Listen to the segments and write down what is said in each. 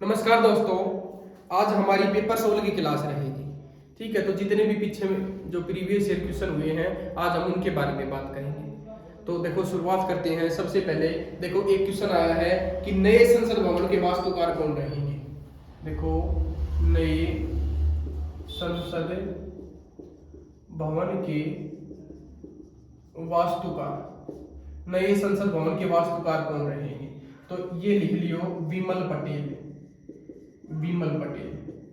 नमस्कार दोस्तों, आज हमारी पेपर 16 की क्लास रहेगी। ठीक है, तो जितने भी पीछे जो प्रीवियस ईयर क्वेश्चन हुए हैं आज हम उनके बारे में बात करेंगे। तो देखो शुरुआत करते हैं। सबसे पहले देखो एक क्वेश्चन आया है कि नए संसद भवन के वास्तुकार कौन रहेंगे। देखो नए संसद भवन के वास्तुकार, नए संसद भवन के वास्तुकार कौन रहेंगे। तो ये लिख लियो विमल पटेल। विमल पटेल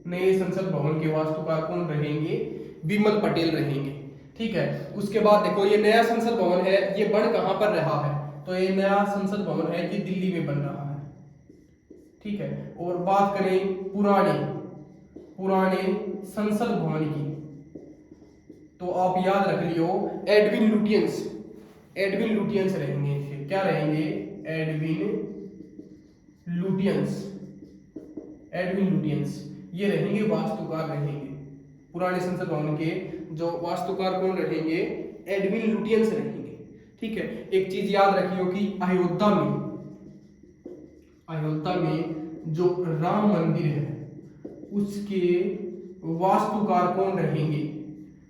नए संसद भवन के वास्तुकार कौन रहेंगे, विमल पटेल रहेंगे। ठीक है, उसके बाद देखो ये नया संसद भवन है, ये बन कहां पर रहा है। तो ये नया संसद भवन है ये दिल्ली में बन रहा है। ठीक है, और बात करें पुराने संसद भवन की, तो आप याद रख लियो एडविन लुटियंस रहेंगे। क्या रहेंगे, एडविन लुटियंस ये रहेंगे, वास्तुकार रहेंगे। पुराने संसद भवन के जो वास्तुकार कौन रहेंगे, एडविन लुटियंस रहेंगे। ठीक है, एक चीज याद रखियो कि अयोध्या में जो राम मंदिर है उसके वास्तुकार कौन रहेंगे।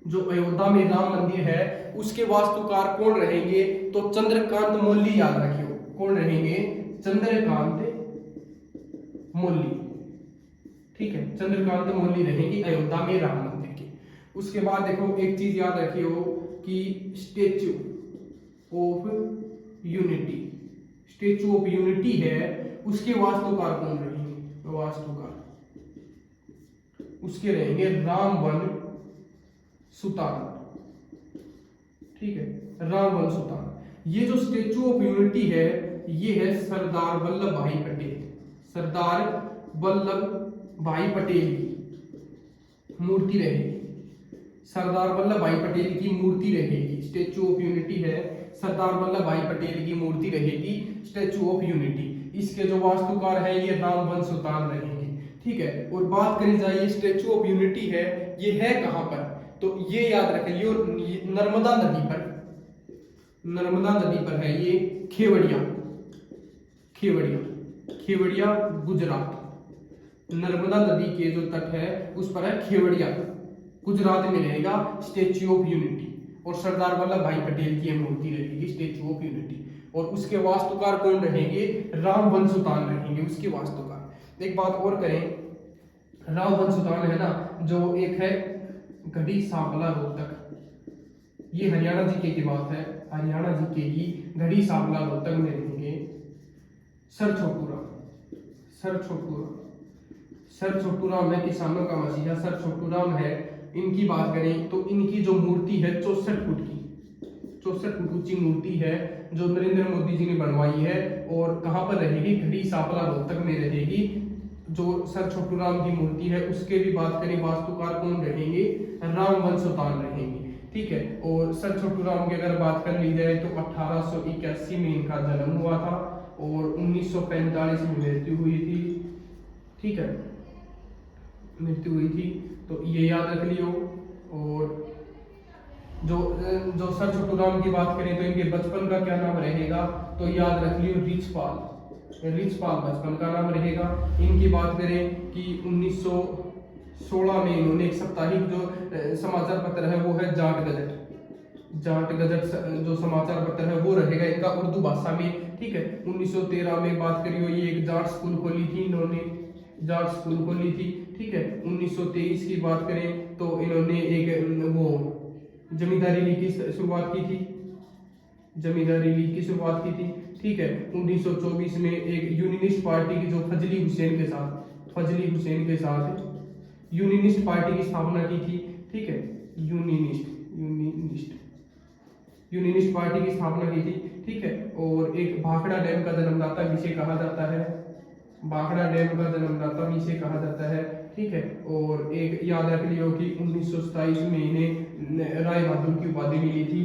जो अयोध्या में राम मंदिर है उसके वास्तुकार कौन रहेंगे, तो चंद्रकांत मौली याद रखियो। कौन रहेंगे, चंद्रकांत मौली। ठीक है, चंद्रकांत मौली रहेंगी अयोध्या में राम मंदिर की। उसके बाद देखो एक चीज याद रखियो कि स्टेच्यू ऑफ यूनिटी है उसके वास्तुकार कौन रहेंगे। वास्तुकार उसके रहेंगे रामबन सुतार। ठीक है, रामबन सुतार। ये जो स्टेच्यू ऑफ यूनिटी है ये है सरदार वल्लभ भाई पटेल की मूर्ति रहेगी। सरदार वल्लभ भाई पटेल की मूर्ति रहेगी। स्टेच्यू ऑफ यूनिटी है, सरदार वल्लभ भाई पटेल की मूर्ति रहेगी स्टेच्यू ऑफ यूनिटी। इसके जो वास्तुकार है ये रामबन सुतार रहेंगे। ठीक है, और बात करी जाए स्टेच्यू ऑफ यूनिटी है ये है कहां पर, तो ये याद रख लियो नर्मदा नदी पर है ये। खेवड़िया गुजरात। नर्मदा नदी के जो तट है उस पर है खेवड़िया, गुजरात में रहेगा स्टेच्यू ऑफ यूनिटी। और सरदार वल्लभ भाई पटेल की मूर्ति रहेगी स्टेच्यू ऑफ यूनिटी। और उसके वास्तुकार कौन रहेंगे, रामबन सुतार रहेंगे उसके वास्तुकार। एक बात और करें, रामबन सुतार है ना, जो एक है गढ़ी सांपला रोहतक, ये हरियाणा जीके की बात है। हरियाणा जीके की गढ़ी सांपला रोहतक में रहेंगे सर छोटूराम है किसानों का मसीहा। सर छोटूराम है, इनकी बात करें तो इनकी जो मूर्ति है 64 फुट की, 64 फुट ऊंची मूर्ति है जो नरेंद्र मोदी जी ने बनवाई है। और कहां पर रहेगी, गढ़ी सांपला रोहतक में रहेगी। जो सर छोटूराम की मूर्ति है उसके भी बात करें वास्तुकार कौन रहेंगे, रामबन सुतार रहेंगे। ठीक है, और सर छोटूराम की अगर बात कर ली जाए तो 1881 में इनका जन्म हुआ था और 1945 में मृत्यु हुई थी। ठीक है, मृत्यु हुई थी, तो ये याद रख लियो। और जो सर छोटूराम की बात करें तो इनके बचपन का क्या नाम रहेगा, तो याद रख लियो रिचपाल बचपन का नाम रहेगा। इनकी बात करें कि 1916 में इन्होंने एक साप्ताहिक जो समाचार पत्र है वो है जाट गजट जो समाचार पत्र है वो रहेगा इनका उर्दू भाषा में। ठीक है, 1913 में बात करियो ये एक जाट स्कूल खोली थी इन्होंने, जाट स्कूल खोली थी। ठीक है, 1923 की बात करें तो इन्होंने एक वो जमींदारी लीग की शुरुआत की थी। ठीक है, 1924 में एक यूनिनिस्ट पार्टी की जो फजली हुसैन के साथ यूनिनिस्ट पार्टी की स्थापना की थी। ठीक है, यूनिनिस्ट पार्टी की स्थापना की थी। ठीक है, और एक भाखड़ा डैम का जन्मदाता भी इसे कहा जाता है। ठीक है, और एक याद रख लियो कि 1927 में इन्हें राय बहादुर की उपाधि मिली थी।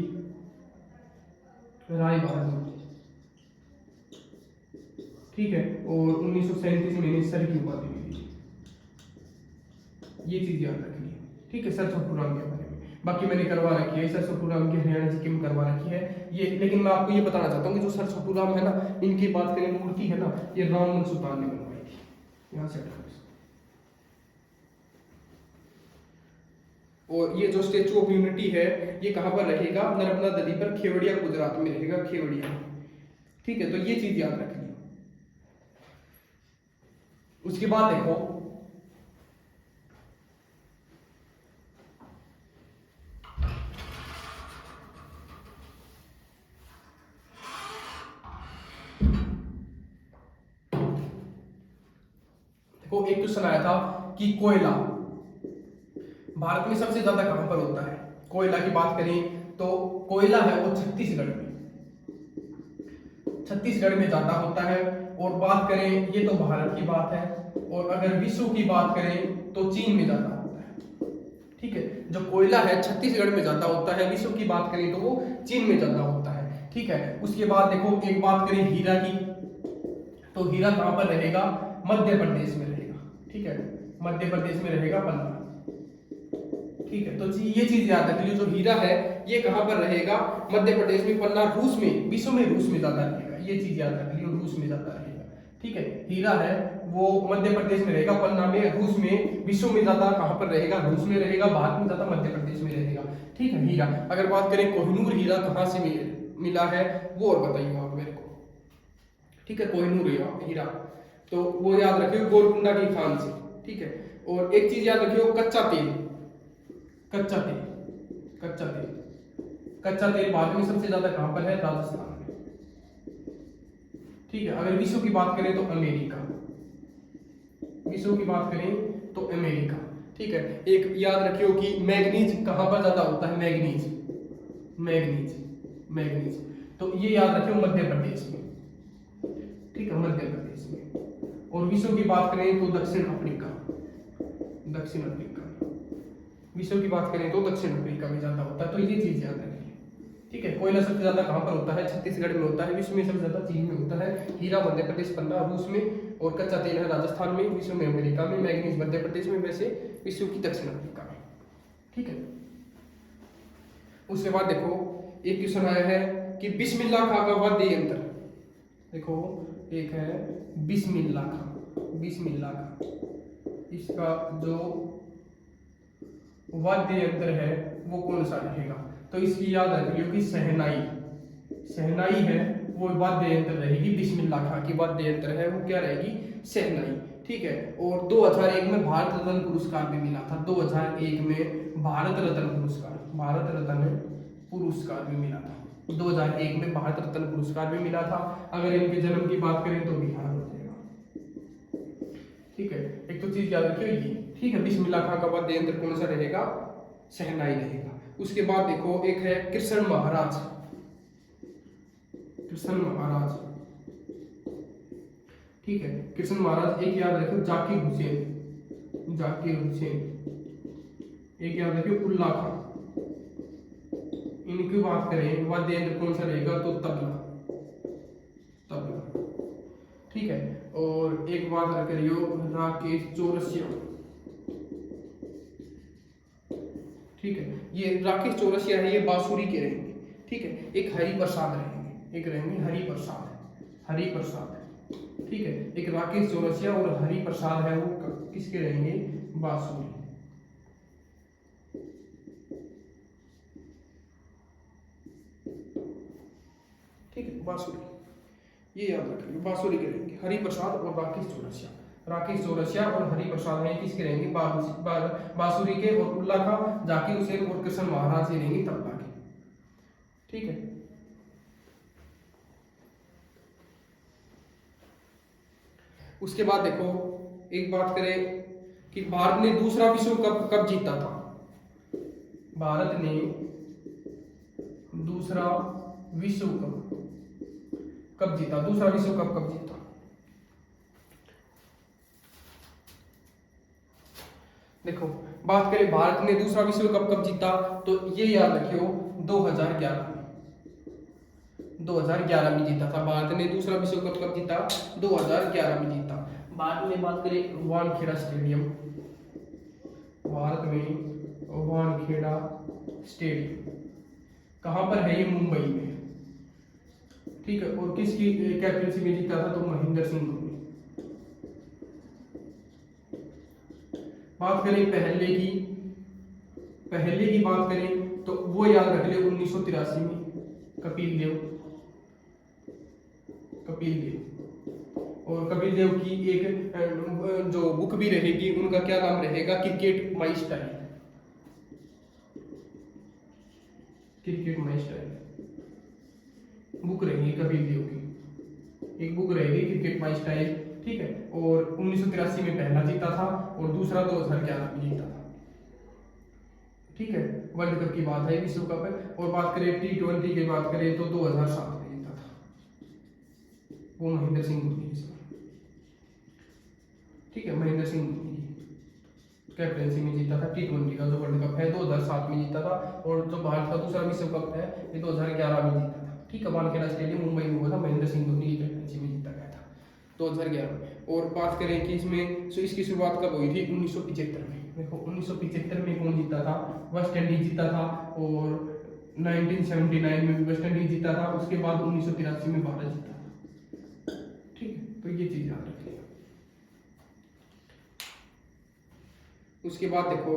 ठीक है, और 1937 में इन्हें सर की उपाधि मिली थी। ये चीज याद रखिए। ठीक है, सर छोटूराम के बारे में बाकी मैंने करवा रखी है, सर छोटूराम की हरियाणा जी की करवा रखी है ये। लेकिन मैं आपको ये बताना चाहता हूँ कि जो सर छोटूराम है ना, इनकी बात करें मूर्ति है ना, ये रामबन सुतार ने बनवाई थी। यहाँ से हटाओ। और ये जो स्टेचू ऑफ यूनिटी है ये कहाँ पर रहेगा? नर्मदा नदी पर, केवड़िया गुजरात में रहेगा, केवड़िया। ठीक है, तो ये चीज याद रखनी। उसके बाद देखो एक क्वेश्चन आया था कि कोयला भारत में सबसे ज्यादा कहां पर होता है? कोयला की बात करें तो कोयला है वो छत्तीसगढ़ में, छत्तीसगढ़ में ज्यादा होता है। और बात करें, ये तो भारत की बात है, और अगर विश्व की बात करें तो चीन में ज्यादा होता है। ठीक है, जो कोयला है छत्तीसगढ़ में ज्यादा होता है, विश्व की बात करें तो वो चीन में ज्यादा होता है। ठीक है, उसके बाद देखो एक बात करें हीरा की, तो हीरा कहां पर रहेगा? मध्य प्रदेश में रहेगा। ठीक है, मध्य प्रदेश में रहेगा पन्ना। ठीक है, तो ये चीज याद रखिए, जो हीरा है ये कहां पर रहेगा? मध्य प्रदेश में, पन्ना रूस में, विश्व में रूस में ज्यादा रहेगा। ये चीज याद रख लियो, रूस में ज्यादा रहेगा। ठीक है, हीरा है वो मध्य प्रदेश में रहेगा, पन्ना में, रूस में। विश्व में ज्यादा कहां पर रहेगा? रूस में रहेगा। भारत में ज्यादा मध्य प्रदेश में रहेगा। ठीक है, हीरा। अगर बात करें कोहिनूर हीरा कहां से मिला है वो और बताइए आप मेरे को। ठीक है, कोहिनूर हीरा तो वो याद रखियो गोलकुंडा की खान से। ठीक है, और एक चीज याद रखियो, कच्चा तेल, कच्चा तेल, कच्चा तेल, कच्चा तेल भारत में सबसे ज्यादा कहां पर है? राजस्थान में। ठीक है, अगर विश्व की बात करें तो अमेरिका, विश्व की बात करें तो अमेरिका। ठीक है, एक याद रखियो कि मैग्नीज कहां पर ज्यादा होता है? मैग्नीज, मैग्नीज, मैग्नीज, तो ये याद रखियो मध्य प्रदेश में। ठीक है, मध्य प्रदेश में। और विश्व की बात करें तो दक्षिण अफ्रीका, दक्षिण अफ्रीका। विश्व की बात करें तो दक्षिण अफ्रीका में ज्यादा होता है। तो ये चीज याद रखिए। ठीक है, कोयला सबसे ज्यादा कहां पर होता है? छत्तीसगढ़ में होता है। विश्व में सबसे ज्यादा चीन में होता है। हीरा मध्य प्रदेश, पन्ना रूस में, और कच्चा तेल है राजस्थान में। विश्व में अमेरिका में, मैग्नीज मध्य प्रदेश में, वैसे विश्व की दक्षिण अफ्रीका में। ठीक है, उसके बाद देखो एक क्वेश्चन आया है कि बिस्मिल्लाह खां का वाद्य यंत्र। देखो एक है बिस्मिल्लाह खां, बिस्मिल्लाह खां, इसका जो वाद्य यंत्र है वो कौन सा रहेगा? तो इसकी याद रखिए कि शहनाई, शहनाई है वो वाद्य यंत्र रहेगी। बिस्मिल्लाह खां की वाद्य यंत्र है वो क्या रहेगी? शहनाई। ठीक है, और 2001 में भारत रत्न पुरस्कार भी मिला था। 2001 में भारत रत्न पुरस्कार, भारत रत्न पुरस्कार भी मिला था। 2001 में भारत रत्न पुरस्कार भी मिला था। अगर इनके जन्म की बात करें तो बिहार हो जाएगा। ठीक है, एक तो चीज याद रखियो ये। ठीक है, बिस्मिल्लाह खां का वाद्य यंत्र कौन सा रहेगा? शहनाई रहेगा। उसके बाद देखो एक है कृष्ण महाराज, कृष्ण महाराज। ठीक है, कृष्ण महाराज। एक याद रखियो जाकिर हुसैन, जाकिर हुसैन। एक याद रखियो उल्ला खां। इनकी बात करें वाद्य यंत्र कौन सा रहेगा? तो तबला, तबला। ठीक है, और एक बात करियो राकेश चौरसिया। ठीक है, ये राकेश चौरसिया है, ये बांसुरी के रहेंगे। ठीक है, एक हरि प्रसाद रहेंगे, एक रहेंगे हरि प्रसाद, हरि प्रसाद। ठीक है, एक राकेश चौरसिया और हरि प्रसाद है वो किसके रहेंगे? बांसुरी। ठीक है, बांसुरी, ये याद रखिए, बांसुरी के रहेंगे हरि प्रसाद और राकेश चौरसिया। राकेश चौरसिया और हरि प्रसाद है किसके रहेंगे? बांसुरी के। और उल्ला खां, जाकिर हुसैन और कृष्ण महाराज ये रहेंगे तबला के। ठीक है, उसके बाद देखो एक बात करें कि भारत ने दूसरा विश्व कप कब जीता था? भारत ने दूसरा विश्व कप कब जीता? दूसरा विश्व कप कब जीता? देखो बात करें भारत ने दूसरा विश्व कप कब जीता, तो ये याद रखियो 2011 में, 2011 में जीता था। भारत ने दूसरा विश्व कप कब जीता? 2011 में जीता। बाद में बात करें वानखेड़ा स्टेडियम, भारत में वानखेड़ा स्टेडियम कहां पर है? ये मुंबई में। ठीक है, और किसकी कैप्टनसी में जीता था? तो महेंद्र सिंह धोनी। बात करें पहले की बात करें तो वो याद रख ले 1983 में कपिल देव। और कपिल देव की एक जो बुक भी रहेगी, उनका क्या नाम रहेगा, क्रिकेट माई स्टाइल। बुक रहेगी कपिल देव की, एक बुक रहेगी क्रिकेट माई स्टाइल, ठीक है। और 1983 में पहला जीता था और दूसरा 2011 में जीता था, ठीक है। वर्ल्ड कप की बात है, विश्व कप है। और बात करें T20 की बात करें तो 2007 में जीता था, वो महेंद्र सिंह धोनी के साथ, ठीक है। महेंद्र सिंह धोनी की कैप्टनसी में जीता था T20 का जो वर्ल्ड कप है, 2007 में जीता था। और जो भारत का दूसरा विश्व कप है ये 2011 में जीता था, ठीक है। वानखेड़ा स्टेडियम मुंबई में हुआ था, महेंद्र सिंह धोनी की कैप्टनसी में जीता गया था 2011 में। और बात करें कि इसमें इसकी शुरुआत कब हुई थी, 1975 में। देखो 1975 में कौन जीता था, वेस्ट इंडीज जीता था। और 1979 में भी वेस्ट इंडीज जीता था। उसके बाद 1983 में भारत जीता था, ठीक है। तो ये चीज याद रखिएगा। उसके बाद देखो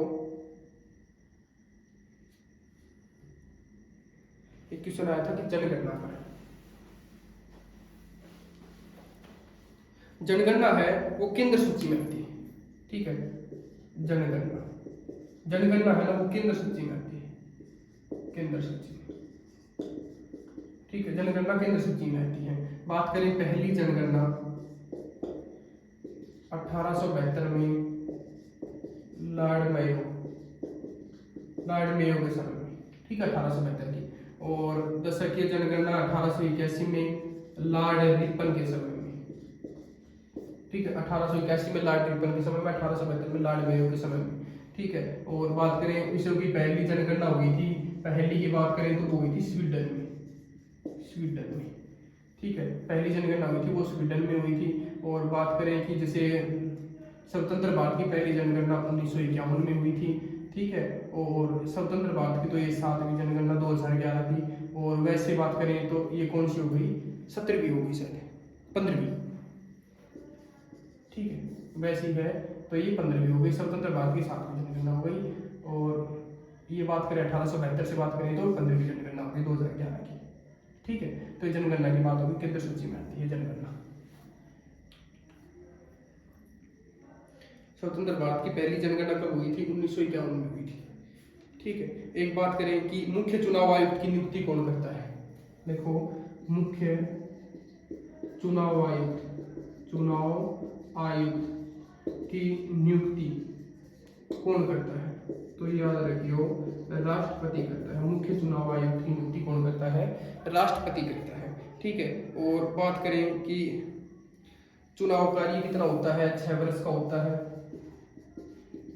एक क्वेश्चन आया था कि जनगणना पर, जनगणना है वो केंद्र सूची में आती है, ठीक है। जनगणना है ना वो केंद्र सूची में आती है, केंद्र सूची में, ठीक है। जनगणना केंद्र सूची में आती है। बात करें पहली जनगणना 1872 में लॉर्ड मेयो के समय में, ठीक है, 1872 की। और दशकीय जनगणना 1881 में लॉर्ड रिपन के समय में, ठीक है। 1881 में लॉर्ड रिपन के समय में, 1872 में लॉर्ड मेयो के समय में, ठीक है। और बात करें विश्व की पहली जनगणना हुई थी, पहली की बात करें तो वो हुई थी स्वीडन में, ठीक है। पहली जनगणना हुई थी वो स्वीडन में हुई थी। और बात करें कि जैसे स्वतंत्र भारत की पहली जनगणना 1951 में हुई थी, ठीक है। और स्वतंत्र भारत की तो ये 7वीं जनगणना 2011 की। और वैसे बात करें तो ये कौन सी हो गई, 17वीं हो गई शायद, 15वीं, ठीक है। वैसी है तो ये 15वीं हो गई। स्वतंत्र भारत की 7वीं जनगणना हो गई। और ये बात करें 1872 से बात करें तो 15वीं जनगणना हो गई 2011 की, ठीक है। तो जनगणना की बात होगी, केंद्र सूची में आती है जनगणना। स्वतंत्र भारत की पहली जनगणना कब हुई थी, 1951 में हुई थी, ठीक है। एक बात करें कि मुख्य चुनाव आयुक्त की नियुक्ति कौन करता है। देखो मुख्य चुनाव आयुक्त की नियुक्ति कौन करता है, तो याद रखियो राष्ट्रपति करता है। मुख्य चुनाव आयुक्त की नियुक्ति कौन करता है, राष्ट्रपति करता है, ठीक है। और बात करें कि चुनाव कार्य कितना होता है, 6 वर्ष का होता है।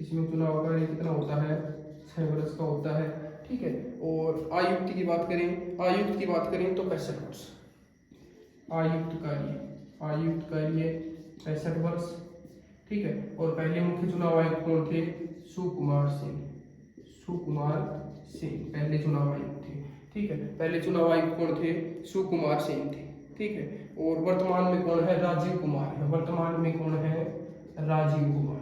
इसमें चुनाव कार्य कितना होता है, 6 वर्ष का होता है, ठीक है। और आयुक्त की बात करें तो 65 वर्ष। आयुक्त कार्य 65 वर्ष, ठीक है। और पहले मुख्य चुनाव आयुक्त कौन थे, सुकुमार सिंह पहले चुनाव आयुक्त थे, ठीक है। पहले चुनाव आयुक्त कौन थे, सुकुमार सिंह थे, ठीक है। और वर्तमान में कौन है, राजीव कुमार है। वर्तमान में कौन है, राजीव कुमार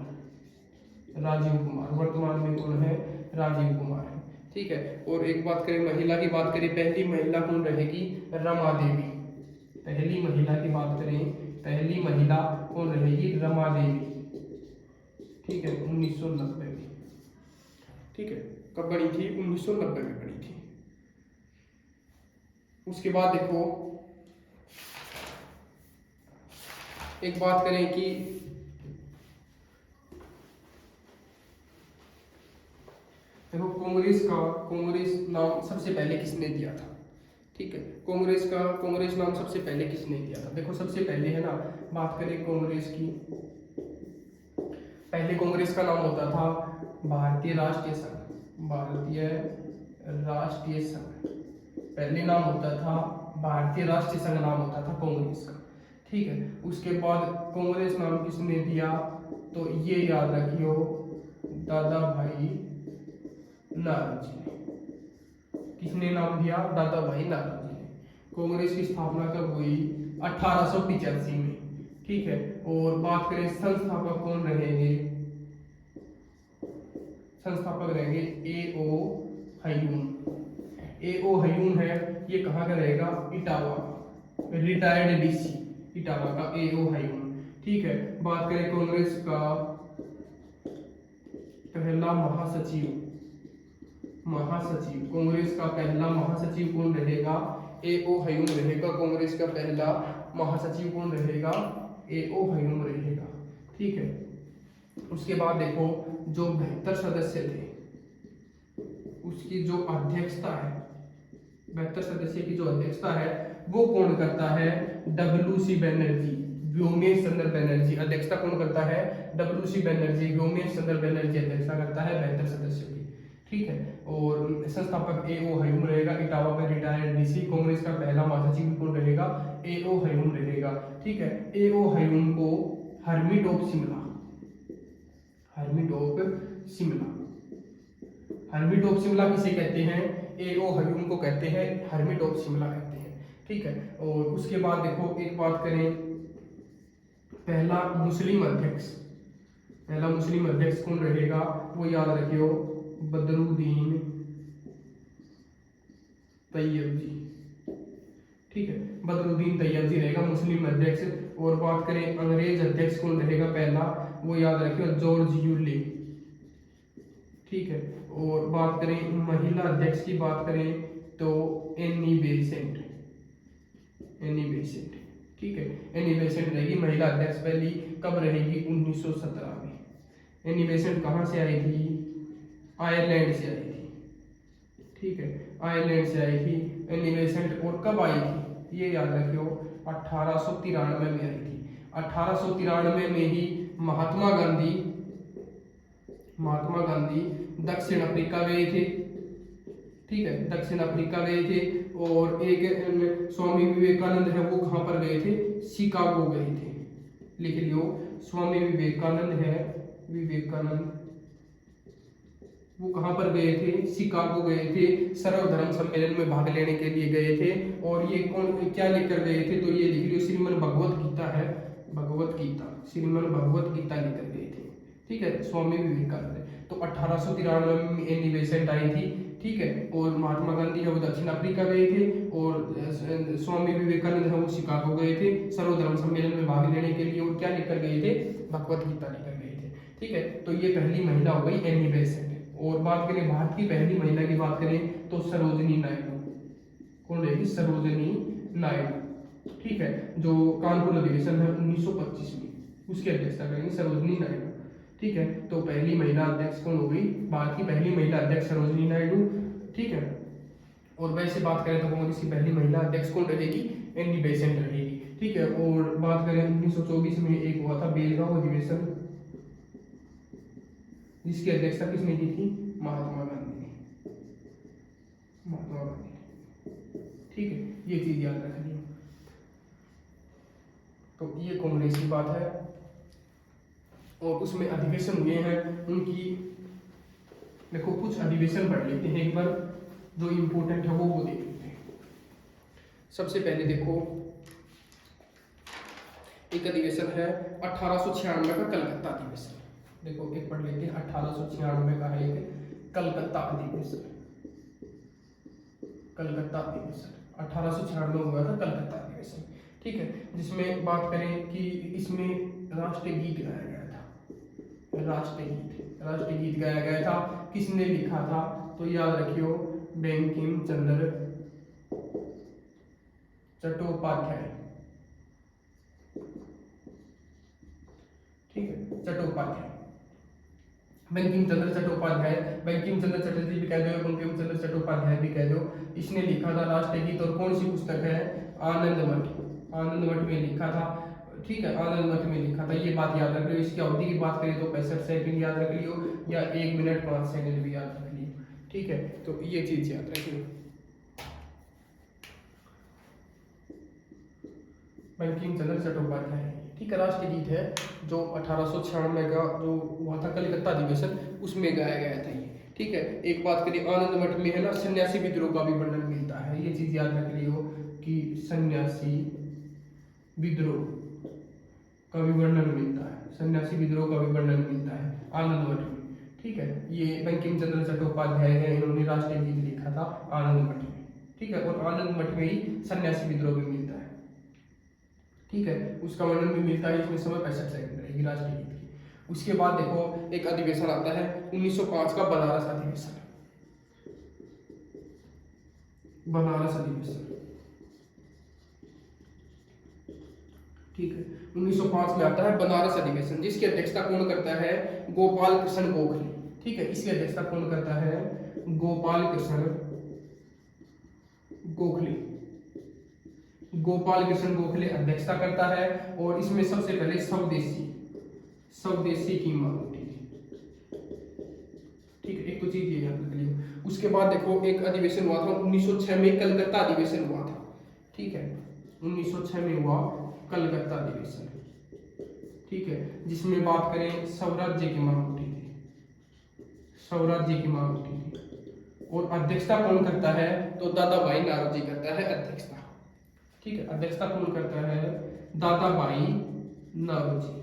वर्तमान में कौन है, राजीव कुमार है, ठीक है। और एक बात करें महिला की बात करें, पहली महिला कौन रहेगी, रमा देवी। पहली महिला की बात करें, पहली महिला कौन रहेगी, रमा देवी, ठीक है। 1990 में, ठीक है। कब बनी थी, 1990 में बनी थी। उसके बाद देखो एक बात करें कि देखो कांग्रेस नाम सबसे पहले किसने दिया था, ठीक है। कांग्रेस नाम सबसे पहले किसने दिया था। देखो सबसे पहले है ना, बात करें कांग्रेस की, पहले कांग्रेस का नाम होता था भारतीय राष्ट्रीय संघ। पहले नाम होता था भारतीय राष्ट्रीय संघ, नाम होता था कांग्रेस का, ठीक है। उसके बाद कांग्रेस नाम किसने दिया, तो ये याद रखियो दादा भाई नारोजी ने। किसने नाम दिया, दादा भाई नारोजी ने। कांग्रेस की स्थापना कब हुई, 1885 में, ठीक है। और बात करें संस्थापक कौन रहेंगे, संस्थापक रहेंगे ए ओ हयून। ए ओ हयून है, ये कहाँ का रहेगा, इटावा, रिटायर्ड डीसी इटावा का ए ओ हयून। ठीक है, बात करें कांग्रेस का पहला महासचिव, कांग्रेस का पहला महासचिव कौन रहेगा, ए ओ हयून रहेगा। कांग्रेस का पहला महासचिव कौन रहेगा, ए ओ हयून रहेगा। ठीक है, उसके बाद देखो जो 72 सदस्य थे उसकी जो अध्यक्षता है, 72 सदस्य की जो अध्यक्षता है वो कौन करता है, डब्ल्यू.सी. बैनर्जी, व्योमेश चंद्र बैनर्जी। अध्यक्षता कौन करता है, डब्ल्यू.सी. बैनर्जी, व्योमेश चंद्र बैनर्जी अध्यक्षता करता है 72 सदस्यों की। ठीक है, और संस्थापक ए ओ हयूम रहेगा, इटावा में रिटायर्ड डीसी। कांग्रेस का पहला महासचिव कौन रहेगा, ए ओ हयूम रहेगा। ठीक है, ए ओ हयूम को hermit of Shimla, hermit of Shimla, hermit of Shimla किसे कहते हैं, ए ओ हयूम को कहते हैं हर्मिट ऑफ शिमला कहते हैं। ठीक है, और उसके बाद देखो एक बात करें, पहला मुस्लिम अध्यक्ष, पहला मुस्लिम अध्यक्ष कौन रहेगा, वो याद रखियो, बदरुद्दीन तैयब जी। ठीक है, बदरुद्दीन तैयब जी रहेगा मुस्लिम अध्यक्ष। और बात करें अंग्रेज अध्यक्ष कौन रहेगा पहला, वो याद रखियो, जॉर्ज यूले। ठीक है, और बात करें महिला अध्यक्ष की बात करें तो एनी बेसेंट, एनी बेसेंट। ठीक है, एनी बेसेंट रहेगी महिला अध्यक्ष पहली। कब रहेगी, 1917 में। एनी बेसेंट कहाँ से आई थी, आयरलैंड से आई थी। ठीक है, आयरलैंड से आई थी एनी बेसेंट। और कब आई थी, ये याद रखियो, 1893 में आई थी। 1893 में ही महात्मा गांधी दक्षिण अफ्रीका गए थे। ठीक है, दक्षिण अफ्रीका गए थे। और एक स्वामी विवेकानंद है, वो कहाँ पर गए थे, शिकागो गए थे। लिख लियो, स्वामी विवेकानंद है, विवेकानंद वो कहाँ पर गए थे, शिकागो गए थे, सर्वधर्म सम्मेलन में भाग लेने के लिए गए थे। और ये कौन क्या लेकर गए थे, तो ये लिख लियो, श्रीमद् भगवत गीता है, भगवत गीता, श्रीमद् भगवत गीता लेकर गए थे। ठीक है, स्वामी विवेकानंद। तो 1893 में एनी बेसेंट आई थी। ठीक है, और महात्मा गांधी है वो दक्षिण अफ्रीका गए थे, और स्वामी विवेकानंद है वो शिकागो गए थे सर्वधर्म सम्मेलन में भाग लेने के लिए। और क्या लेकर गए थे, भगवत गीता लेकर गए थे। ठीक है, तो ये पहली महिला हो गई एनी बेसेंट। और बात करें भारत की पहली महिला की बात करें तो सरोजिनी नायडू, कौन रहेगी, सरोजिनी नायडू। ठीक है, जो कानपुर अधिवेशन है 1925 में, उसकी अध्यक्षता करेंगी सरोजिनी नायडू। ठीक है, तो पहली महिला अध्यक्ष कौन हो गई, भारत की पहली महिला अध्यक्ष सरोजिनी नायडू। ठीक है, और वैसे बात करें तो कांग्रेस की पहली महिला अध्यक्ष कौन रहेगी, एनी बेसेंट रहेगी। ठीक है, और बात करें 1924 में एक हुआ था बेलगांव अधिवेशन, जिसकी अध्यक्षता किसने की थी, महात्मा गांधी ने, महात्मा गांधी। ठीक है, ये चीज याद रखनी है। तो ये कांग्रेस की बात है, और उसमें अधिवेशन हुए हैं उनकी। देखो कुछ अधिवेशन पढ़ लेते हैं एक बार, जो इम्पोर्टेंट है वो देख लेते हैं। सबसे पहले देखो एक अधिवेशन है 1896 का कलकत्ता अधिवेशन। देखो एक पढ़ लेते हैं, 1896 का है एक कलकत्ता अधिवेशन, कलकत्ता अधिवेशन 1896 हुआ था कलकत्ता अधिवेशन। ठीक है, जिसमें बात करें कि इसमें राष्ट्रीय गीत गाया गया था, राष्ट्रीय गीत गाया गया था। किसने लिखा था, तो याद रखियो, बंकिम चंद्र चट्टोपाध्याय। ठीक है, चट्टोपाध्याय, बंकिम चंद्र चट्टोपाध्याय, बंकिम चंद्र चटर्जी भी कह दो, बंकिम चंद्र चट्टोपाध्याय भी कह दो। इसने लिखा था राष्ट्रीय गीत। और कौन सी पुस्तक है, आनंद मठ, आनंद मठ में लिखा था। ठीक है, आनंद मठ में लिखा था, ये बात याद रख लियो। इसकी अवधि की बात करें तो 65 सेकंड याद रख लियो, या 1 मिनट 5 सेकंड भी याद रख लियो। ठीक है, तो ये चीज याद रख लियो। बंकिम चंद्र चट्टोपाध्याय। ठीक है, राष्ट्रीय गीत है जो 1896 का जो हुआ था कलकत्ता अधिवेशन, उसमें गाया गया था ये। ठीक है, एक बात करिए, आनंद मठ में है ना सन्यासी विद्रोह का भी वर्णन मिलता है, ये चीज याद रख लियो कि सन्यासी विद्रोह का भी वर्णन मिलता है, सन्यासी विद्रोह का भी वर्णन मिलता है आनंद मठ में। ठीक है, ये बंकिम चंद्र चट्टोपाध्याय है, इन्होंने राष्ट्रीय गीत लिखा था आनंद मठ में। ठीक है, और आनंद मठ में ही सन्यासी विद्रोह भी मिलता है। ठीक है, उसका वर्णन भी मिलता है, इसमें समय 65 सेकंड रहेगी राष्ट्रीय गीत की। उसके बाद देखो एक अधिवेशन आता है 1905 का बनारस अधिवेशन। बनारस अधिवेशन, ठीक है, 1905 में आता है बनारस अधिवेशन, जिसकी अध्यक्षता कौन करता है? गोपाल कृष्ण गोखले। ठीक है, इसकी अध्यक्षता कौन करता है? गोपाल कृष्ण गोखले। गोपाल कृष्ण गोखले अध्यक्षता करता है, और इसमें सबसे पहले स्वदेशी की मांग उठी थी। ठीक है, एक तो चीज ये याद रख लियो। उसके बाद देखो एक अधिवेशन हुआ था 1906 में, कलकत्ता अधिवेशन हुआ था। ठीक है, 1906 में हुआ कलकत्ता अधिवेशन। ठीक है, जिसमें बात करें स्वराज्य की मांग उठी थी, स्वराज्य की मांग उठी थी। और अध्यक्षता कौन करता है? तो दादा भाई नारोजी करता है अध्यक्षता। ठीक है, अध्यक्षता कौन करता है? दादा भाई नारोजी।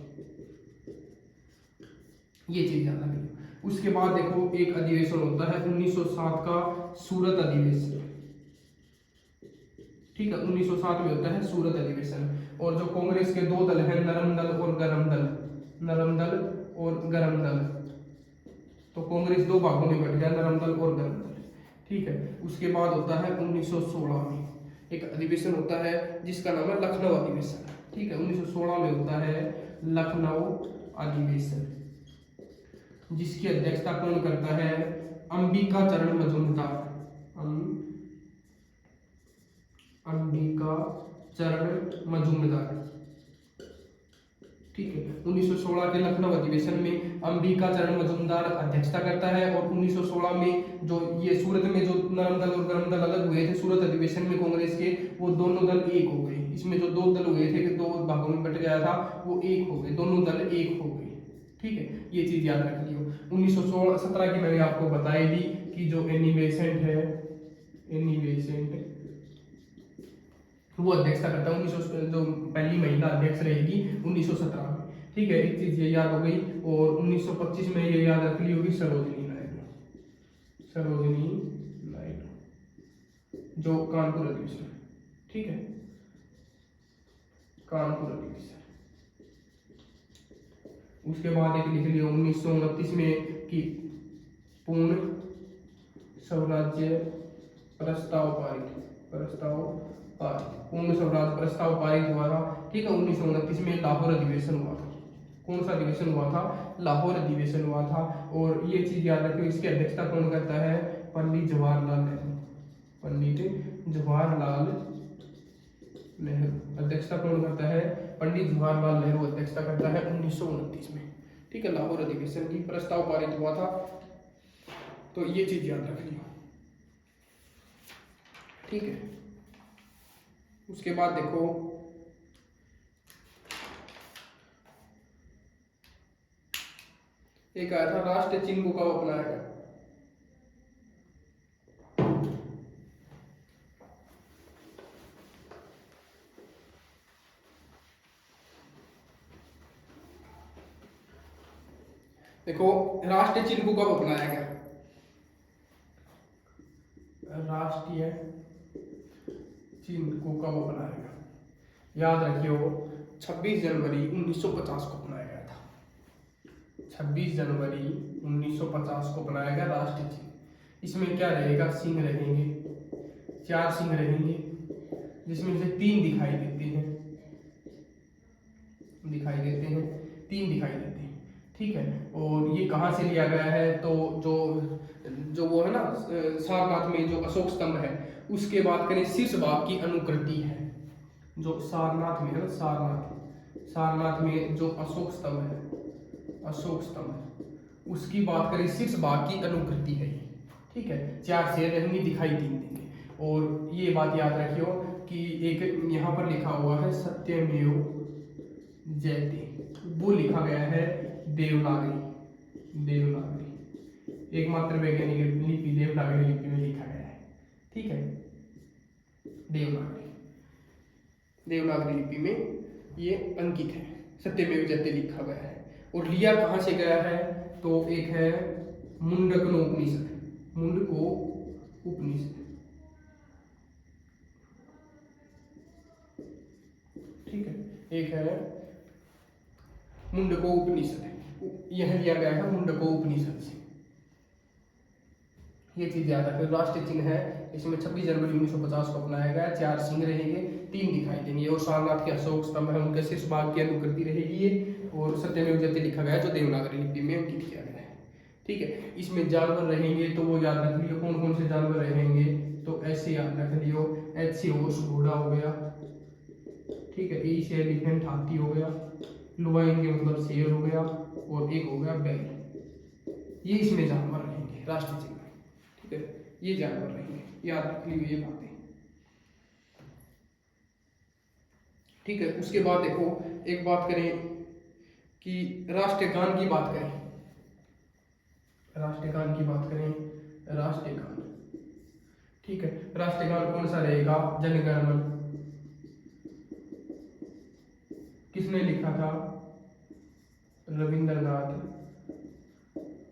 ये चीज याद रखिए। उसके बाद देखो एक अधिवेशन होता है 1907 का सूरत अधिवेशन। ठीक है, 1907 में होता है सूरत अधिवेशन। और जो कांग्रेस के दो दल हैं, नरम दल और गरम दल, नरम दल और गरम दल, तो कांग्रेस दो भागों में बट गया, नरम दल और गरम दल। ठीक है, उसके बाद होता है 1916 में एक अधिवेशन होता है जिसका नाम है लखनऊ अधिवेशन। ठीक है, 1916 में होता है लखनऊ अधिवेशन, जिसकी अध्यक्षता कौन करता है? अंबिका चरण मजूमदार। अंबिका चरण मजूमदार। ठीक है, 1916 के लखनऊ अधिवेशन में अंबिका चरण मजूमदार अध्यक्षता करता है। और 1916 में जो ये सूरत में जो नरम दल और गरम दल अलग हुए थे सूरत अधिवेशन में कांग्रेस के, वो दोनों दल एक हो गए। इसमें जो दो दल हुए थे कि दो भागों में बट गया था, वो एक हो गए, दोनों दल एक हो गए। ठीक है, ये चीज याद रख लियो। 1917 की मैंने आपको बताई दी कि जो एनी बेसेंट है, एनी बेसेंट वो अध्यक्षता करता है। 1900 जो पहली महिला अध्यक्ष रहेगी 1917 में। ठीक है, एक चीज ये याद हो गई। और 1925 में ये याद रख ली होगी सरोजिनी नायडू, सरोजिनी नायडू जो कानपुर अधिवेशन। ठीक है, कानपुर अधिवेशन। उसके बाद एक लिख लिया 1929 में कि पूर्ण स्वराज्य प्रस्ताव पारित, पूर्ण स्वराज प्रस्ताव पारित हुआ था। ठीक है, 1929 में लाहौर अधिवेशन हुआ था। कौन सा अधिवेशन हुआ था? लाहौर अधिवेशन हुआ था। और ये चीज याद रखिए, इसकी अध्यक्षता कौन करता है? पंडित जवाहरलाल नेहरू। पंडित जवाहरलाल नेहरू अध्यक्षता कौन करता है? पंडित जवाहरलाल नेहरू अध्यक्षता करता है 1929 में। ठीक है, लाहौर अधिवेशन की प्रस्ताव पारित हुआ था, तो ये चीज याद रखनी। ठीक है, उसके बाद देखो एक आया था राष्ट्रीय चिन्ह को कब अपनाया गया? देखो राष्ट्रीय चिन्ह को कब अपनाया गया? राष्ट्रीय चिन्ह को कब अपनाया गया? याद रखियो 26 जनवरी 1950 को अपनाया गया था। 26 जनवरी 1950 को अपनाया गया राष्ट्रीय चिन्ह। इसमें क्या रहेगा? सिंह रहेंगे, 4 सिंह रहेंगे, जिसमें से 3 दिखाई देते हैं, 3 दिखाई देते हैं। ठीक है, और ये कहाँ से लिया गया है? तो जो वो है ना सारनाथ में जो अशोक स्तंभ है, उसके बात करें शीर्ष भाग की अनुकृति है। जो सारनाथ में है ना, सारनाथ में जो अशोक स्तंभ है, उसकी बात करें शीर्ष भाग की अनुकृति है ये। ठीक है, 4 शेर रहेंगे, दिखाई 3 देंगे। और ये बात याद रखियो कि एक यहाँ पर लिखा हुआ है सत्यमेव जयते, वो लिखा गया है देवनागरी, एकमात्र वैज्ञानिक लिपि देवनागरी लिपि में लिखा गया है। ठीक है, देवनागरी लिपि में ये अंकित है, सत्यमेव जयते लिखा गया है। और लिया कहाँ से गया है? तो एक है मुंडकनो उपनिषद, मुंडको उपनिषद, ठीक है। एक है मुंडको उपनिषद, यह लिया गया है मुंडको उपनिषद से, ये चीज याद रखें। राष्ट्रीय चिन्ह है, इसमें 26 जनवरी 1950 को अपनाया गया। 4 सिंह रहेंगे, 3 दिखाई देंगे, और सारनाथ के अशोक स्तंभ है, उनके शीर्ष भाग की अनुकृति रहेगी ये, और सत्यमेव जयते लिखा गया है जो देवनागरी लिपि में अंकित किया गया है, ठीक है। इसमें जानवर रहेंगे तो वो याद रख लियो, कौन कौन से जानवर रहेंगे, तो ऐसे याद रख लियो, एच से होश घोड़ा हो गया, ठीक है, ई से एलिफेंट हाथी हो गया, लुआइन के मतलब शेर हो गया, और एक हो गया बैल, ये इसमें जानवर रहेंगे राष्ट्रीय चिन्ह में, ठीक है, ये जानवर रहेंगे, याद रख लीजिए ये बातें, ठीक है। उसके बाद देखो एक बात करें कि राष्ट्रीय गान की बात करें, राष्ट्रीय गान की बात करें, राष्ट्रीय गान, ठीक है। राष्ट्रीय गान कौन सा रहेगा, जन गण मन, किसने लिखा था, रविंद्रनाथ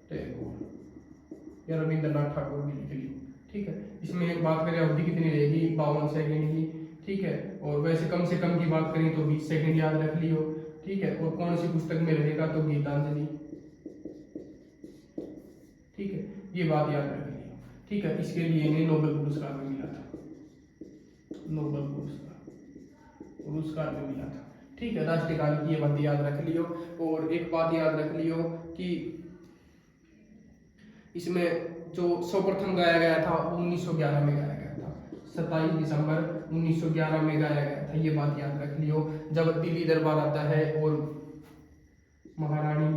टैगोर या रविंद्रनाथ ठाकुर भी लिख लियो, ठीक है। इसमें एक बात करें अवधि कितनी रहेगी, 52 सेकंड की, ठीक है, और वैसे कम से कम की बात करें तो 20 सेकंड याद रख लियो, ठीक है। और कौन सी पुस्तक में रहेगा, तो गीतांजलि, ठीक है, ये बात याद रख लियो, ठीक है। इसके लिए इन्हें नोबेल पुरस्कार में मिला था, नोबेल पुरस्कार में मिला था, ठीक है। राष्ट्रीय गान की ये बात याद रख लियो। और एक बात याद रख लियो कि इसमें जो सर्वप्रथम गाया गया था वो 1911 में गाया गया था, 27 दिसंबर 1911 में गाया गया था, ये बात याद रख लियो। जब दिल्ली दरबार आता है और महारानी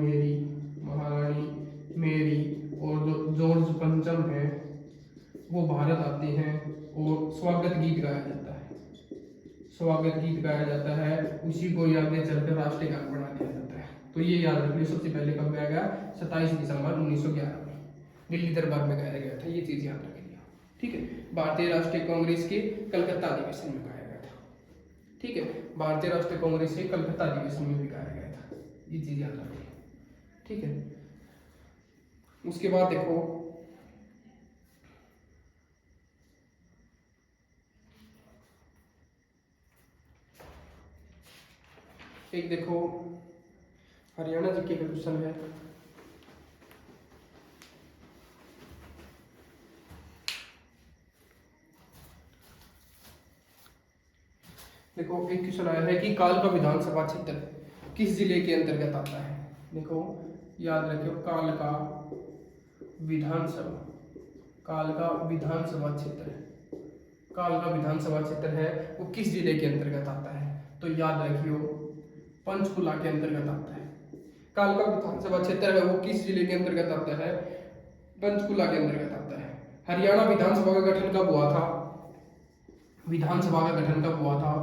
मेरी और जो जॉर्ज पंचम है वो भारत आते हैं, और स्वागत गीत गाया जाता है, स्वागत गीत गाया जाता है, उसी को आगे चलकर राष्ट्रीय गान बना दिया जाता है। तो ये याद रख लियो, सबसे पहले कब गाया गया, 27 दिसंबर 1911 में दिल्ली दरबार में गाया गया था, ये चीज याद रख लिया, ठीक है। भारतीय राष्ट्रीय कांग्रेस के कलकत्ता अधिवेशन में गाया गया था, ठीक है, भारतीय राष्ट्रीय कांग्रेस के कलकत्ता अधिवेशन में भी गाया गया था, ये चीज याद रख लिया, ठीक है। उसके बाद देखो एक देखो हरियाणा जी के क्वेश्चन है, देखो एक क्वेश्चन आया है कि काल का विधानसभा क्षेत्र किस जिले के अंतर्गत आता है। देखो याद रखियो, काल का विधानसभा क्षेत्र, काल का विधानसभा क्षेत्र है वो किस जिले के अंतर्गत आता है, तो याद रखियो पंचकुला के अंतर्गत आता है। काल का विधानसभा क्षेत्र है वो किस जिले के अंतर्गत आता है, पंचकुला के अंतर्गत आता है। हरियाणा विधानसभा का गठन कब हुआ था, विधानसभा का गठन कब हुआ था,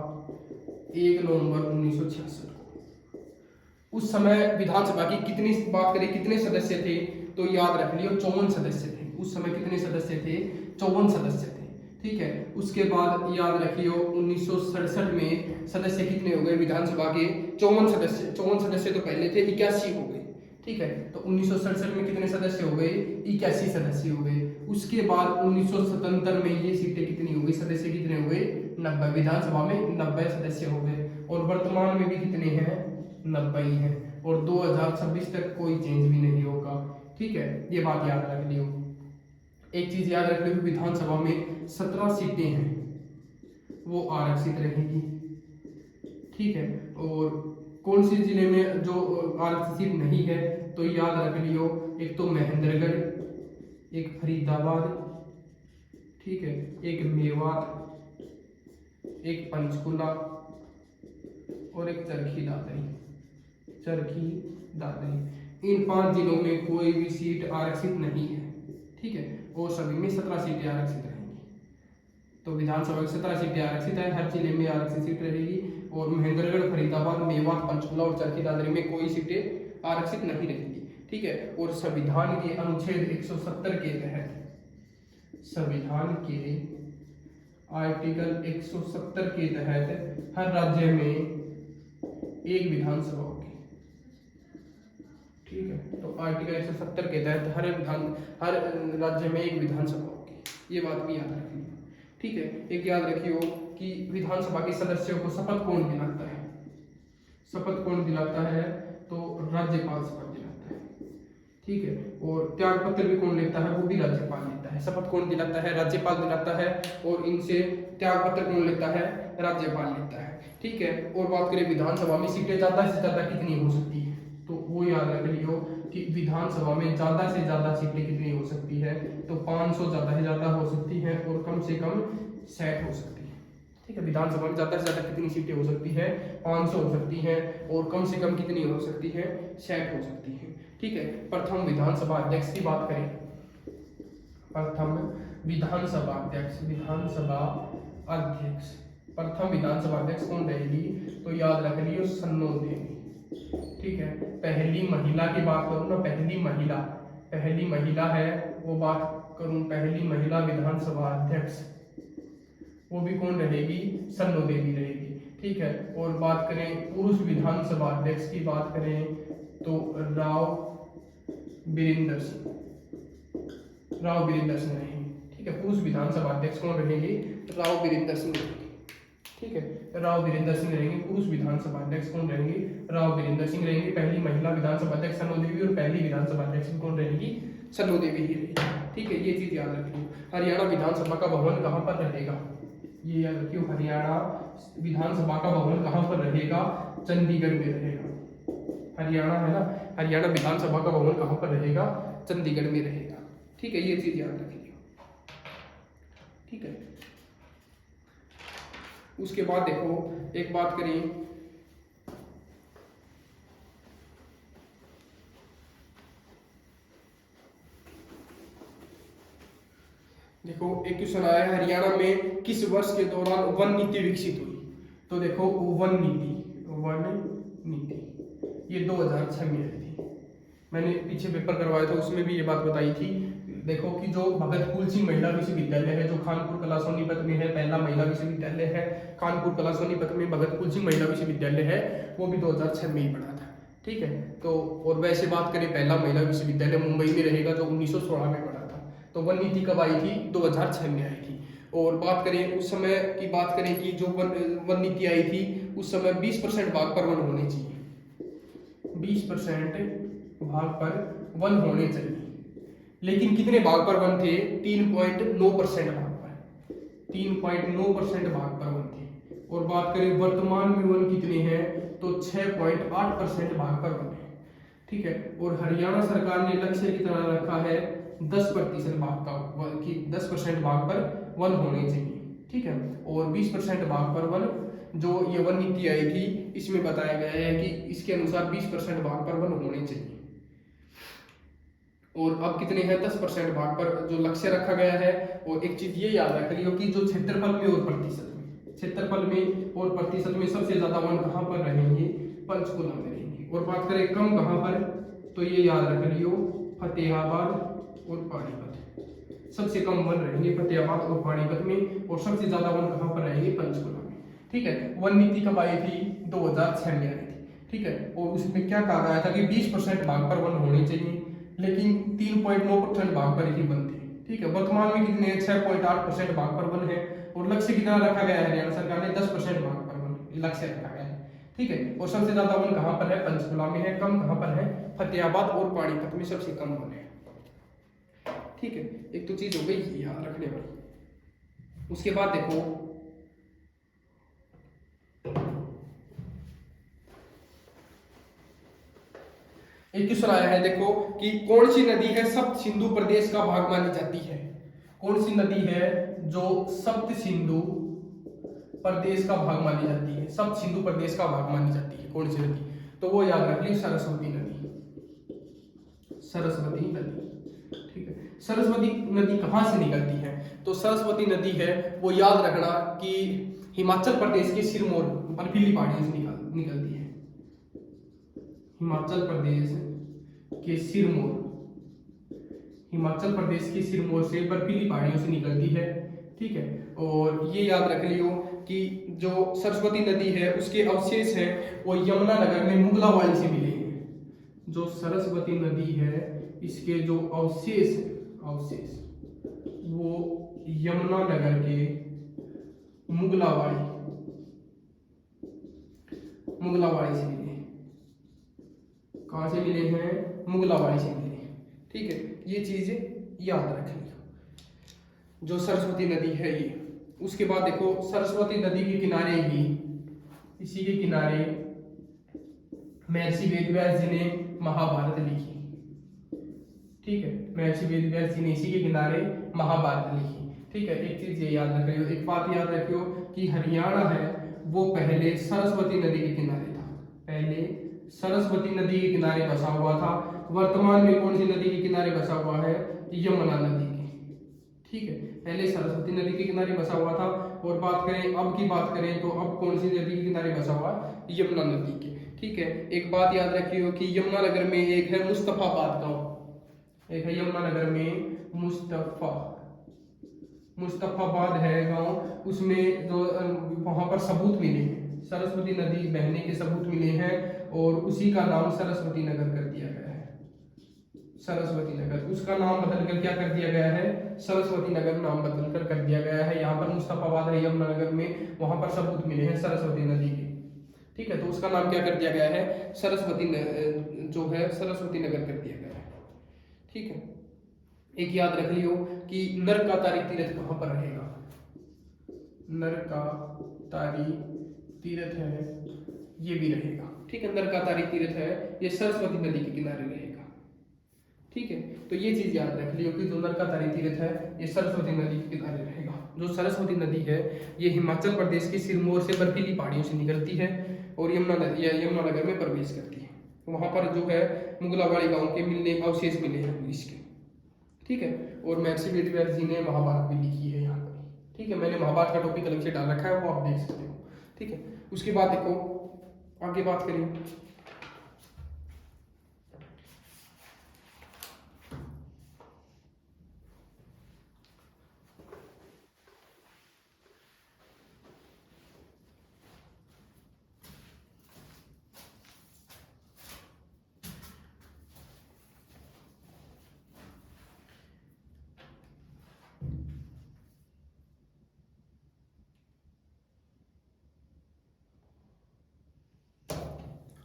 1 नवंबर 1966 को। उस समय विधानसभा की कितनी बात करें, कितने सदस्य थे, तो याद रख लियो 54 सदस्य थे। उस समय कितने सदस्य थे, 54 सदस्य थे, ठीक है। उसके बाद याद रखियो 1967 में सदस्य कितने हो गए विधानसभा के, 54 सदस्य तो पहले थे, 81 हो गए, ठीक है। तो 1967 में कितने सदस्य हो गए, 81 सदस्य हो गए। उसके बाद 1977 में ये सीटें कितनी हो गई, सदस्य कितने हो गए, 90, विधानसभा में 90 सदस्य हो गए, और वर्तमान में भी कितने हैं, 90 ही हैं, और 2026 तक कोई चेंज भी नहीं होगा, ठीक है। ये बात याद रख लियो। एक चीज याद रख लियो, विधानसभा में 17 सीटें हैं वो आरक्षित रहेगी, ठीक है। और कौन सी जिले में जो आरक्षित सीट नहीं है, तो याद रख लियो, एक तो महेंद्रगढ़, एक फरीदाबाद, ठीक है, एक मेवात, एक पंचकुला और एक चरखी दादरी। इन 5 जिलों में कोई भी सीट आरक्षित नहीं है, ठीक है, और सभी में 17 सीटें आरक्षित रहेंगी। तो विधानसभा की 17 सीटें आरक्षित है, हर जिले में आरक्षित सीट रहेगी, और महेंद्रगढ़, फरीदाबाद, मेवात, पंचकुला और चरखी दादरी में कोई सीटें आरक्षित नहीं रहेगी, ठीक है। और संविधान के अनुच्छेद 170 के तहत, संविधान के आर्टिकल 170 के तहत हर राज्य में एक विधानसभा होगी, ठीक है, तो आर्टिकल 170 के तहत हर राज्य में एक विधानसभा होगी, ये बात भी याद रखिए। ठीक है, एक याद रखियो कि विधानसभा के सदस्यों को शपथ कौन दिलाता है? शपथ कौन दिलाता है? तो राज्यपाल शपथ दिलाता है। ठीक है, और त्याग पत्र भी कौन लेता है? वो भी राज्यपाल लेता है। शपथ कौन दिलाता है? राज्यपाल दिलाता है। और इनसे त्याग पत्र कौन लेता है? राज्यपाल लेता है। ठीक है, और बात करें विधानसभा में सीटें ज्यादा से ज्यादा कितनी हो सकती है, तो वो याद रख लियो कि विधानसभा में ज्यादा से ज्यादा सीटें कितनी हो सकती है, तो 500 ज्यादा से ज्यादा हो सकती है और कम से कम 60 हो सकती है। ठीक है, विधानसभा में ज्यादा से ज्यादा कितनी सीटें हो सकती है? 500 हो सकती है और कम से कम कितनी हो सकती है? 60 हो सकती है। ठीक है, प्रथम विधानसभा अध्यक्ष की बात करें, प्रथम विधानसभा अध्यक्ष, प्रथम विधानसभा अध्यक्ष कौन रहेगी? तो याद रख लियो सन्नो देवी। ठीक है, पहली महिला की बात करूं ना, पहली महिला है वो बात करूं, पहली महिला विधानसभा अध्यक्ष वो भी कौन रहेगी? सन्नो देवी रहेगी। ठीक है, और बात करें पुरुष विधानसभा अध्यक्ष की बात करें तो राव बीरेंद्र सिंह रहेंगे। ठीक है, पुरुष विधानसभा अध्यक्ष कौन रहेंगे? राव बीरेंद्र सिंह रहेंगे। ठीक है, राव बीरेंद्र सिंह रहेंगे। पुरुष विधानसभा अध्यक्ष कौन रहेंगे? राव बीरेंद्र सिंह रहेंगे। पहली महिला विधानसभा अध्यक्ष सन्नो देवी और पहली विधानसभा अध्यक्ष कौन रहेगी? सन्नो देवी ही रहेगी। ठीक है, ये चीज याद रखिए। हरियाणा विधानसभा का भवन कहाँ पर रहेगा? ये याद रखिए, हरियाणा विधानसभा का भवन कहाँ पर रहेगा? चंडीगढ़ में रहेगा। हरियाणा है ना, हरियाणा विधानसभा का भवन कहाँ पर रहेगा? चंडीगढ़ में रहेगा। ठीक है, ये चीज याद रखिए। ठीक है, उसके बाद देखो एक बात करें, देखो एक क्वेश्चन आया है, हरियाणा में किस वर्ष के दौरान वन नीति विकसित हुई? तो देखो वन नीति ये 2006 में आई थी। मैंने पीछे पेपर करवाया था, उसमें भी ये बात बताई थी। देखो कि जो भगत फूल सिंह महिला विश्वविद्यालय है जो कानपुर कला सोनीपत में है, पहला महिला विश्वविद्यालय है कानपुर कला सोनीपत में, भगत फूल सिंह महिला विश्वविद्यालय है, वो भी 2006 में ही बना था। ठीक है, तो और वैसे बात करें पहला महिला विश्वविद्यालय मुंबई में रहेगा जो 1916 में बना था। तो वन नीति कब आई थी? 2006 में आई थी। और बात करें उस समय की, बात करें कि जो वन नीति आई थी उस समय 20% भाग पर वन होने चाहिए, 20% भाग पर वन होने चाहिए। लेकिन कितने भाग पर वन थे? 3.9% भाग पर, 3.9% भाग पर वन थे। और बात करें वर्तमान में वन कितने हैं? तो 6.8% भाग पर वन है। ठीक है, और हरियाणा सरकार ने लक्ष्य कितना रखा है? 10% भाग का, कि 10% भाग पर वन होने चाहिए। ठीक है, और 20% भाग पर वन, जो ये वन नीति आई थी इसमें बताया गया है कि इसके अनुसार 20% भाग पर वन होने चाहिए। और अब कितने हैं? 10% भाग पर जो लक्ष्य रखा गया है। और एक चीज ये याद रख लियो कि जो क्षेत्रफल में और प्रतिशत में सबसे ज्यादा वन कहाँ पर रहेंगे? पंचकुला में रहेंगे। और बात करें कम कहाँ पर, तो ये याद रख लियो फतेहाबाद और पानीपत, सबसे कम वन रहेंगे फतेहाबाद और पानीपत में, और सबसे ज्यादा वन कहाँ पर रहेंगे? पंचकुला में। ठीक है, वन नीति कब आई थी? 2006 में आई थी। ठीक है, और उसमें क्या कहा गया था कि 20% भाग पर वन होने चाहिए, लेकिन 3.9% भाग पर ही वन थे। ठीक है, वर्तमान में कितने हैं? 6.8% भाग पर वन है। और लक्ष्य कितना रखा गया है? हरियाणा सरकार ने 10% भाग पर वन लक्ष्य रखा गया है। ठीक है, और सबसे ज्यादा वन कहाँ पर है? पंचकुला में है। कम कहाँ पर है? फतेहाबाद और पानीपत में सबसे कम वन है। ठीक है, एक तो चीज हो गई याद रखने वाली। उसके बाद देखो एक क्वेश्चन आया है, देखो कि कौन सी नदी है सप्त सिंधु प्रदेश का भाग मानी जाती है? कौन सी नदी है जो सप्त सिंधु प्रदेश का भाग मानी जाती है? सप्त सिंधु प्रदेश का भाग मानी जाती है कौन सी नदी? तो वो याद रख ली, सरस्वती नदी। सरस्वती नदी। ठीक है, सरस्वती नदी कहाँ से निकलती है? तो सरस्वती नदी है वो याद रखना कि हिमाचल प्रदेश के सिरमौर बर्फीली पहाड़ियों से निकलती है। हिमाचल प्रदेश के सिरमौर से बर्फीली पहाड़ियों से निकलती है। ठीक है, और ये याद रख लियो कि जो सरस्वती नदी है उसके अवशेष है वो यमुना नगर में मुगलावाली से मिले हैं। जो सरस्वती नदी है इसके जो अवशेष वो यमुनानगर के मुगलावाड़ी से मिले हैं। कहां से मिले हैं? मुगलावाड़ी से मिले हैं। ठीक है, ये चीज याद रख लियो। जो सरस्वती नदी है ये, उसके बाद देखो सरस्वती नदी के किनारे ही, इसी के किनारे महर्षि वेदव्यास जी ने महाभारत लिखी। ठीक है, महर्षि वेदव्यास जी ने इसी के किनारे महाभारत लिखी। ठीक है, एक चीज ये याद रख रहे हो, एक बात याद रखियो कि हरियाणा है वो पहले सरस्वती नदी के किनारे था, पहले सरस्वती नदी के किनारे बसा हुआ था। वर्तमान में कौन सी नदी के किनारे बसा हुआ है? यमुना नदी के। ठीक है, पहले सरस्वती नदी के किनारे बसा हुआ था। और बात करें, अब की बात करें तो अब कौन सी नदी के किनारे बसा हुआ? यमुना नदी के। ठीक है, एक बात याद रखियो कि यमुनानगर में एक है मुस्तफाबाद गांव, एक है यमुनानगर में मुस्तफाबाद है गांव, उसमें जो वहां पर सबूत मिले हैं, सरस्वती नदी बहने के सबूत मिले हैं और उसी का नाम सरस्वती नगर कर दिया गया है। सरस्वती नगर, उसका नाम बदलकर क्या कर दिया गया है? सरस्वती नगर नाम बदलकर कर दिया गया है। यहाँ पर मुस्तफाबाद है यमुनानगर में, वहां पर सबूत मिले हैं सरस्वती नदी के। ठीक है, तो उसका नाम क्या कर दिया गया है? सरस्वती जो है सरस्वती नगर कर दिया गया है। ठीक है, एक याद रख लियो कि नरकातारी तीर्थ कहां पर रहेगा? नरकातारी तीर्थ है ये भी रहेगा। ठीक है, नरकातारी तीर्थ है ये सरस्वती नदी के किनारे रहेगा। ठीक है, तो ये चीज याद रख लियो कि जो नरकातारी तीर्थ है ये सरस्वती नदी के किनारे रहेगा। जो सरस्वती नदी है ये हिमाचल प्रदेश की सिरमौर से बर्फीली पहाड़ियों से निकलती है और यमुनानगर में प्रवेश करती है। वहां पर जो है मुगलावाड़ी गांव के मिलने अवशेष मिले हैं इसके। ठीक है, और महर्षि वेदव्यास जी ने महाभारत भी लिखी है यहाँ पर। ठीक है, मैंने महाभारत का टॉपिक अलग से डाल रखा है, वो आप देख सकते हो। ठीक है, उसके बाद देखो आगे बात करें,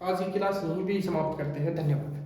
आज की क्लास यहीं पे ही समाप्त करते हैं। धन्यवाद।